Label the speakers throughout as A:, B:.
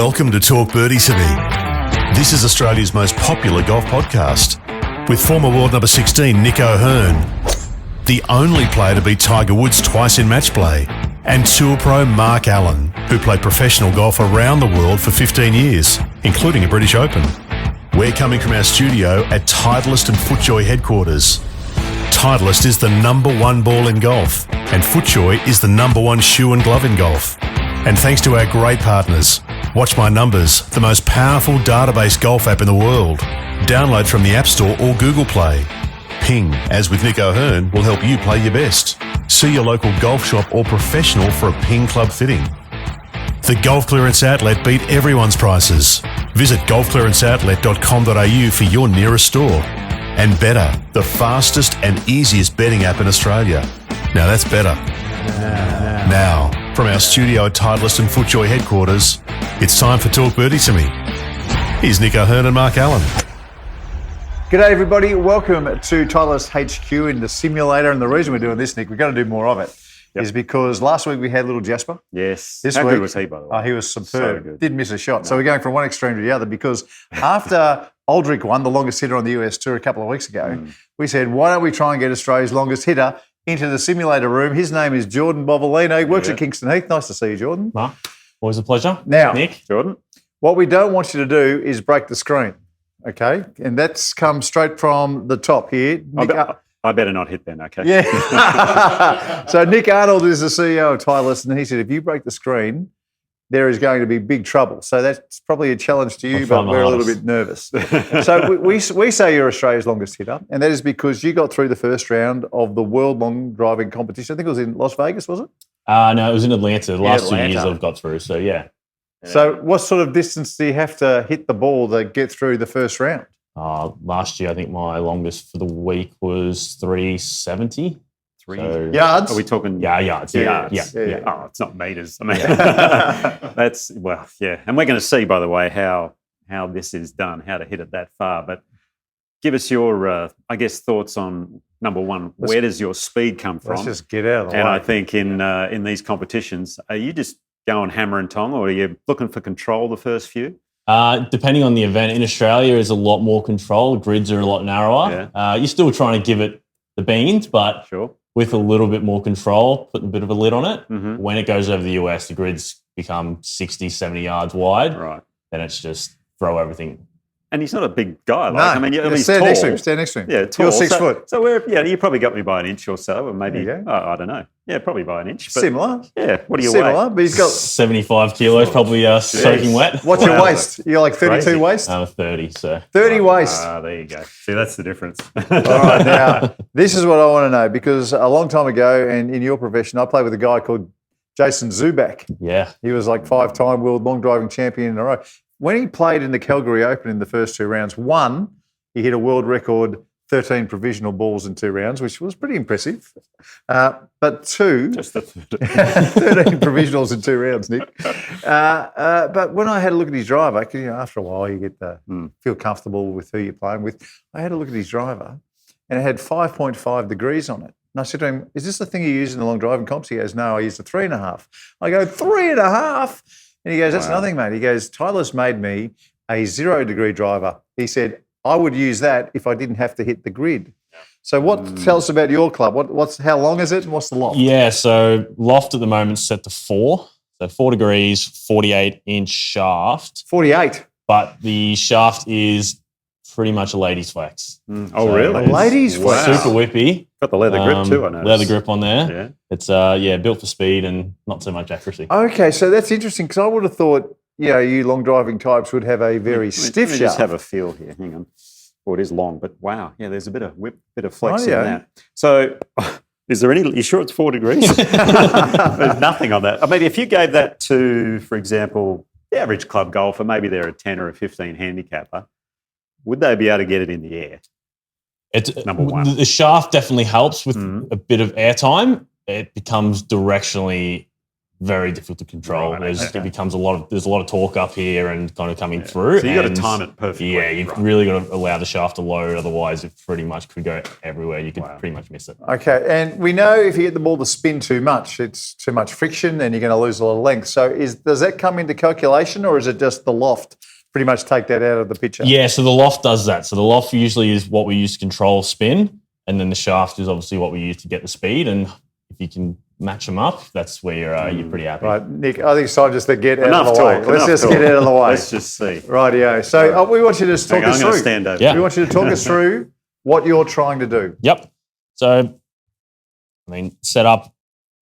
A: Welcome to Talk Birdie To Me. This is Australia's most popular golf podcast with former world number 16 Nick O'Hearn, the only player to beat Tiger Woods twice in match play, and tour pro Mark Allen, who played professional golf around the world for 15 years, including a British Open. We're coming from our studio at Titliest and FootJoy headquarters. Titliest is the number one ball in golf, and FootJoy is the number one shoe and glove in golf. And thanks to our great partners, Watch My Numbers, the most powerful database golf app in the world. Download from the App Store or Google Play. Ping, as with Nick O'Hearn, will help you play your best. See your local golf shop or professional for a Ping Club fitting. The Golf Clearance Outlet beat everyone's prices. Visit golfclearanceoutlet.com.au for your nearest store. And Better, the fastest and easiest betting app in Australia. Now that's better. Now, from our studio at Titliest and FootJoy headquarters, it's time for Talk Birdie To Me. Here's Nick O'Hearn and Mark Allen.
B: G'day everybody, welcome to Titliest HQ in the simulator. And the reason we're doing this, Nick, we're going to do more of it, is because last week we had little Jasper.
C: Yes.
B: This
C: How
B: week,
C: good was he, by the way?
B: Oh, he was superb.
C: So good.
B: Didn't miss a shot. No. So we're going from one extreme to the other because after Aldrich won, the longest hitter on the US Tour a couple of weeks ago, we said, why don't we try and get Australia's longest hitter into the simulator room? His name is Jordan Bovalina. He works at Kingston Heath. Nice to see you, Jordan.
D: Mark, always a pleasure.
B: Now,
D: Nick,
C: Jordan,
B: what we don't want you to do is break the screen, okay? And that's come straight from the top here. Nick,
C: I better not hit then, okay?
B: Yeah. So Nick Arnold is the CEO of Titliest, and he said, if you break the screen, there is going to be big trouble. So that's probably a challenge to you, but we're a little bit nervous. So we say you're Australia's longest hitter, and that is because you got through the first round of the World Long Driving Competition. I think it was in Las Vegas, was it?
D: no, it was in Atlanta. The last
B: Atlanta.
D: 2 years I've got through, so yeah.
B: So what sort of distance do you have to hit the ball to get through the first round?
D: Last year, I think my longest for the week was 370.
B: Yards?
C: Are we talking?
D: Yeah, yards. Yeah.
C: Oh, it's not meters. I mean, that's, well, yeah. And we're going to see, by the way, how this is done, how to hit it that far. But give us your, I guess, thoughts on, number one, where does your speed come from?
B: Let's just get out of the way.
C: And I think in these competitions, are you just going hammer and tong, or are you looking for control the first few?
D: Depending on the event. In Australia, there's a lot more control. Grids are a lot narrower.
C: Yeah.
D: You're still trying to give it the beans, but
C: Sure.
D: with a little bit more control, putting a bit of a lid on it.
C: Mm-hmm.
D: When it goes over the US, the grids become 60, 70 yards wide.
C: Right.
D: Then it's just throw everything.
C: And he's not a big guy.
B: No,
C: Like, I mean, he's
B: stand
C: tall.
B: next to him. Stand next to him.
C: Yeah, tall.
B: You're 6 foot.
C: So you probably got me by an inch or so, or maybe,
B: There you go.
C: I don't know. Yeah, probably by an inch. But
B: Similar.
C: Yeah, what do you
B: Similar,
C: weigh?
B: but he's got...
D: 75 kilos, probably soaking wet.
B: What's your
C: Wow.
B: waist? You're like 32
C: Crazy.
B: waist?
D: I'm 30, so.
B: 30 waist.
C: There you go. See, that's the difference.
B: All right, now, this is what I want to know, because a long time ago, and in your profession, I played with a guy called Jason Zubak.
D: Yeah.
B: He was like 5-time world long driving champion in a row. When he played in the Calgary Open in the first 2 rounds, one, he hit a world record 13 provisional balls in 2 rounds, which was pretty impressive. But two,
C: Just the
B: 13 provisionals in 2 rounds, Nick. But when I had a look at his driver, 'cause, after a while you get to feel comfortable with who you're playing with, I had a look at his driver and it had 5.5 degrees on it. And I said to him, is this the thing you use in the long driving comps? He goes, no, I used a 3.5. I go, 3.5? And he goes, that's nothing, mate. He goes, Titliest made me a 0 degree driver. He said, I would use that if I didn't have to hit the grid. So tell us about your club. How long is it and what's the loft?
D: Yeah, so loft at the moment is set to 4. So 4 degrees, 48-inch shaft.
B: 48.
D: But the shaft is pretty much a lady's flex.
C: Oh, really?
B: A ladies' flex.
D: Super whippy.
C: Got the leather grip too, I noticed.
D: Leather grip on there.
C: Yeah.
D: It's built for speed and not so much accuracy.
B: Okay, so that's interesting because I would have thought, you long driving types would have a very stiff
C: Let me
B: shaft.
C: just have a feel here. Hang on. Oh, it is long, but wow. Yeah, there's a bit of whip, bit of flex in
B: yeah.
C: that. So is there you sure it's 4 degrees? There's nothing on that. I mean, if you gave that to, for example, the average club golfer, maybe they're a 10 or a 15 handicapper, would they be able to get it in the air?
D: It's
C: Number one.
D: The shaft definitely helps with a bit of airtime. It becomes directionally very difficult to control.
C: Right,
D: There's
C: okay.
D: It becomes there's a lot of torque up here and kind of coming through.
C: So you got to
D: and
C: time it perfectly.
D: Yeah, you've really got to allow the shaft to load. Otherwise, it pretty much could go everywhere. You could pretty much miss it.
B: Okay, and we know if you get the ball to spin too much, it's too much friction and you're going to lose a lot of length. So does that come into calculation or is it just the loft pretty much take that out of the picture?
D: Yeah, so the loft does that. So the loft usually is what we use to control spin, and then the shaft is obviously what we use to get the speed. And if you can match them up, that's where you're pretty happy.
B: Right, Nick, I think it's time just to get out
C: Enough
B: of the way.
C: talk.
B: Let's
C: enough
B: just
C: talk.
B: get out of the way.
C: Let's just see.
B: Rightio. So we want you to talk
C: Hang on,
B: us
C: I'm going to
B: through.
C: stand over.
D: Yeah.
B: We want you to talk us through what you're trying to do.
D: Yep. So, set up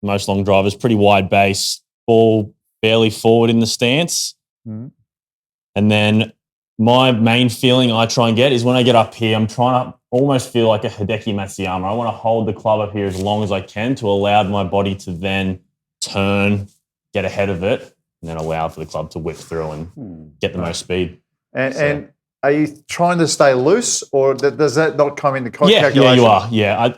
D: most long drivers, pretty wide base, ball barely forward in the stance.
B: Mhm.
D: And then my main feeling I try and get is when I get up here, I'm trying to almost feel like a Hideki Matsuyama. I want to hold the club up here as long as I can to allow my body to then turn, get ahead of it, and then allow for the club to whip through and get the most speed.
B: And are you trying to stay loose or does that not come into calculation?
D: Yeah, you are. Yeah,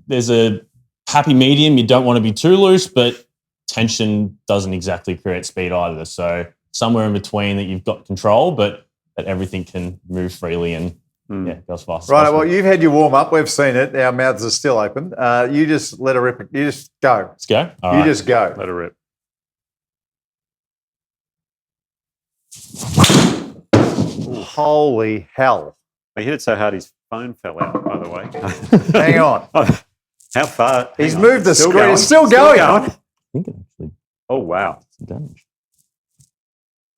D: there's a happy medium. You don't want to be too loose, but tension doesn't exactly create speed either. So somewhere in between that you've got control, but that everything can move freely and go as fast as
B: Right,
D: possible.
B: well, you've had your warm-up. We've seen it. Our mouths are still open. You just let her rip. You just go.
D: Let's go. All
B: You
D: right.
B: just go.
C: Let her rip.
B: Holy hell.
C: He hit it so hard his phone fell out, by the way.
B: Hang on.
C: Oh, how far?
B: He's
C: Hang on.
B: moved the
C: Still
B: screen.
C: going.
B: It's still going.
D: I think it actually
C: Oh, wow.
D: did some damage.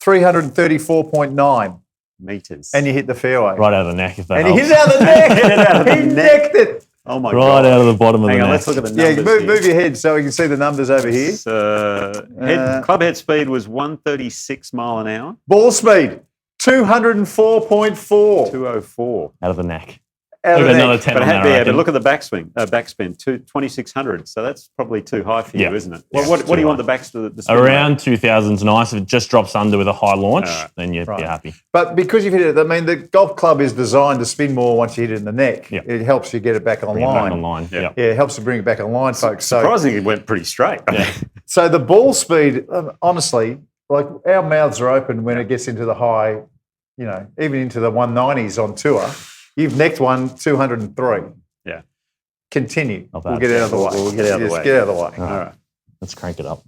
B: 334.9.
C: Meters.
B: And you hit the fairway.
D: Right out of the neck, if that
B: And he
D: helps.
B: hit it out of the neck.
C: Hit it out of the
B: He
C: neck.
B: necked it.
C: Oh, my
D: Right
C: God.
D: out of the bottom of
C: Hang
D: the
C: on,
D: neck.
C: let's look at the
B: Yeah,
C: numbers
B: move
C: here.
B: your head so we can see the numbers over here.
C: Club head speed was 136 mile an hour,
B: Ball speed, 204.4.
C: 204.
D: Out of the neck.
B: Out of
D: Look
B: the
D: at another
B: neck.
D: 10
C: But,
D: on that, I
C: but
D: reckon.
C: look at the backspin, 2600. So that's probably too high for you,
D: Yeah.
C: isn't it?
D: Yeah,
C: what
D: it's
C: do
D: too
C: you want
D: high.
C: the backs to spin
D: Around 2000's nice. If it just drops under with a high launch,
C: All right.
D: then you're
B: Right.
D: happy.
B: But because you've hit it, I mean, the golf club is designed to spin more once you hit it in the neck.
D: Yeah.
B: It helps you get it back
D: Bring it back
B: online.
D: online.
C: Yeah.
D: Yeah.
B: Yeah, it helps to bring it back online, folks. So,
C: Surprisingly, it went pretty straight.
B: so the ball speed, honestly, like our mouths are open when it gets into the high, even into the 190s on tour. You've necked one 203.
C: Yeah.
B: Continue.
D: Not
B: We'll
D: bad.
B: get out of the way.
C: We'll get out of the
B: Just
C: way.
B: get out of the way.
C: All right.
D: Let's crank it up.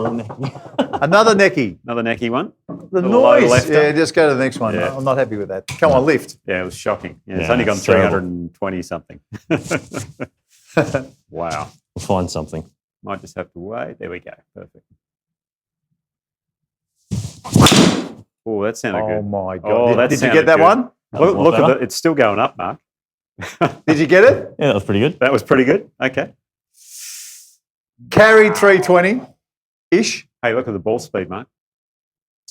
B: Another necky.
C: Another necky one.
B: The
C: Little low
B: noise.
C: lefter.
B: Yeah, just go to the next one.
C: Yeah.
B: I'm not happy with that. Come on, lift.
C: Yeah, it was shocking. Yeah, it's
D: Yeah,
C: only gone
D: it's terrible.
C: 320 something. Wow.
D: We'll find something.
C: Might just have to wait. There we go. Perfect. Oh, that sounded
B: Oh
C: good.
B: my God.
C: Oh, that
B: did you
C: sounded
B: get that
C: good.
B: one?
C: Look,
D: More
C: look at
D: better.
C: it. It's still going up, Mark.
B: Did you get it?
D: Yeah, that was pretty good.
C: That was pretty good. Okay.
B: Carried 320-ish.
C: Hey, look at the ball speed, Mark.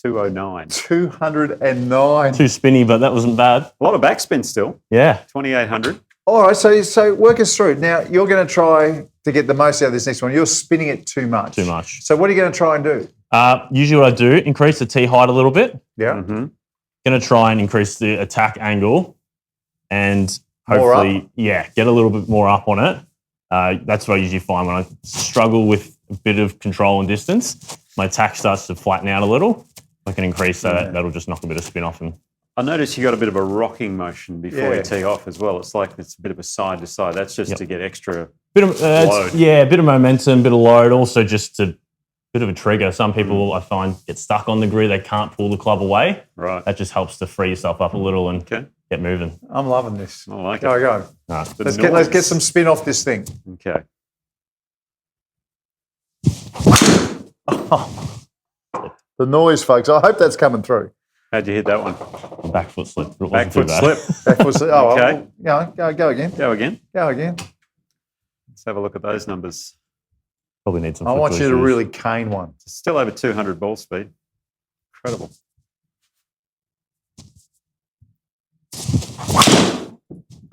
C: 209.
B: 209.
D: Too spinny, but that wasn't bad.
C: A lot of backspin still.
D: Yeah.
C: 2800.
B: All right, so work us through. Now, you're going to try to get the most out of this next one. You're spinning it too much.
D: Too much.
B: So what are you going to try and do?
D: Usually what I do, increase the tee height a little bit.
B: Yeah.
C: Mm-hmm.
D: Going to try and increase the attack angle and
B: More
D: hopefully, get a little bit more up on it. That's what I usually find when I struggle with a bit of control and distance. My attack starts to flatten out a little. I can increase that. That'll just knock a bit of spin off. And
C: I noticed you got a bit of a rocking motion before
B: Yeah.
C: you tee off as well. It's like it's a bit of a side to side. That's just to get extra.
D: bit of
C: Load.
D: a bit of momentum, bit of load. Also, just a bit of a trigger. Some people I find get stuck on the grid. They can't pull the club away.
C: Right.
D: That just helps to free yourself up a little and
C: Okay.
D: get moving.
B: I'm loving this.
C: I like
B: Go,
C: it.
B: go.
D: All right.
C: The
B: Let's
C: noise.
B: get some spin off this thing.
C: Okay.
B: The noise, folks. I hope that's coming through.
C: How'd you hit that one?
D: Back foot slip. It wasn't
C: Back
D: too
C: foot
D: bad.
C: slip.
B: That was,
C: Okay.
B: Go again.
C: Go again.
B: Go again.
C: Let's have a look at those numbers.
D: Probably need some.
B: I want
D: FootJoy
B: you to
D: shoes.
B: really cane one.
C: Still over 200 ball speed. Incredible.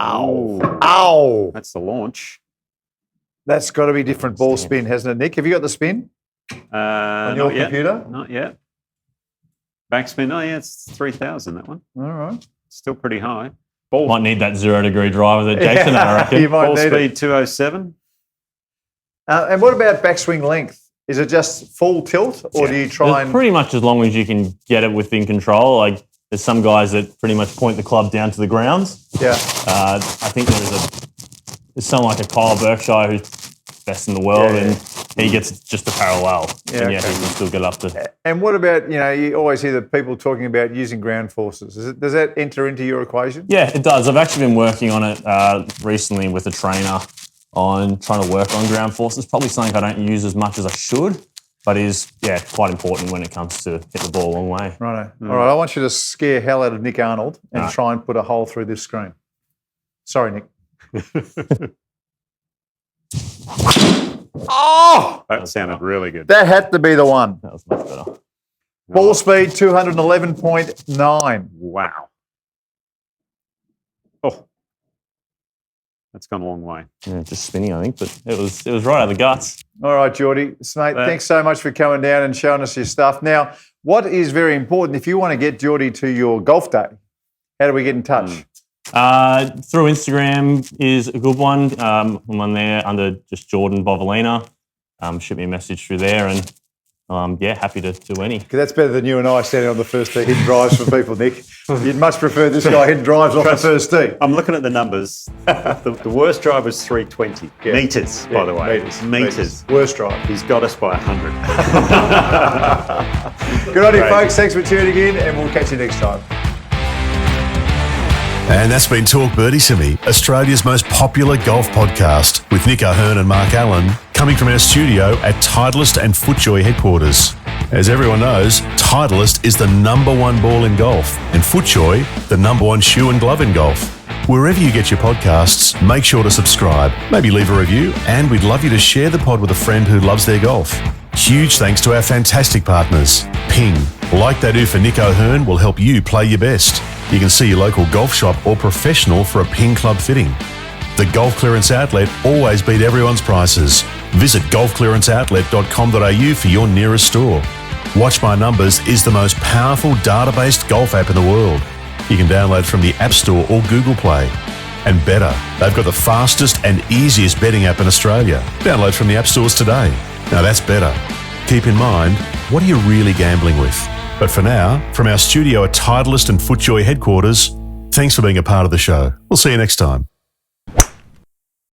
B: Ow. Ow.
C: That's the launch.
B: That's got to be different ball spin, hasn't it, Nick? Have you got the spin
C: On
B: on your computer?
C: Not yet. Backspin. Oh, yeah, it's 3,000, that one.
B: All right.
C: Still pretty high.
D: Might need that 0 degree driver that Jason had, I reckon.
B: You might
C: Ball
B: need
C: speed
B: it.
C: 207.
B: And what about backswing length? Is it just full tilt, or do you try and...
D: Pretty much as long as you can get it within control. Like, there's some guys that pretty much point the club down to the grounds.
B: Yeah.
D: I think there's someone like a Kyle Berkshire who's best in the world, and he gets just a parallel.
B: Yeah,
D: And
B: okay.
D: he can still get up to...
B: And what about, you always hear the people talking about using ground forces. Does that enter into your equation?
D: Yeah, it does. I've actually been working on it recently with a trainer on trying to work on ground force. It's probably something I don't use as much as I should, but is, quite important when it comes to hit the ball a long way.
B: Righto. All right, I want you to scare hell out of Nick Arnold and try and put a hole through this screen. Sorry, Nick. Oh!
C: That sounded really good.
B: That had to be the one.
D: That was much better.
B: Ball speed 211.9.
C: Wow. Oh. That's gone a long way.
D: Yeah, just spinning, I think, but it was right out of the guts.
B: All right, Geordie. Mate, thanks so much for coming down and showing us your stuff. Now, what is very important, if you want to get Geordie to your golf day, how do we get in touch?
D: Through Instagram is a good one. I'm on there under just Jordan Bovalina. Shoot me a message through there, and happy to do any.
B: Because that's better than you and I standing on the first tee hitting drives for people, Nick. You'd much prefer this guy hitting drives off the first tee.
C: I'm looking at the numbers. The worst drive was 320 meters, by the way. Meters.
B: Worst drive.
C: He's got us by 100.
B: Good on you, folks. Thanks for tuning in, and we'll catch you next time.
A: And that's been Talk Birdie To Me, Australia's most popular golf podcast, with Nick O'Hearn and Mark Allen, coming from our studio at Titliest and FootJoy headquarters. As everyone knows, Titliest is the #1 ball in golf, and FootJoy, the #1 shoe and glove in golf. Wherever you get your podcasts, make sure to subscribe, maybe leave a review, and we'd love you to share the pod with a friend who loves their golf. Huge thanks to our fantastic partners. Ping, like they do for Nick O'Hearn, will help you play your best. You can see your local golf shop or professional for a Ping club fitting. The Golf Clearance Outlet always beat everyone's prices. Visit golfclearanceoutlet.com.au for your nearest store. Watch My Numbers is the most powerful data-based golf app in the world. You can download from the App Store or Google Play. And better, they've got the fastest and easiest betting app in Australia. Download from the app stores today. Now that's better. Keep in mind, what are you really gambling with? But for now, from our studio at Titleist and FootJoy headquarters, thanks for being a part of the show. We'll see you next time.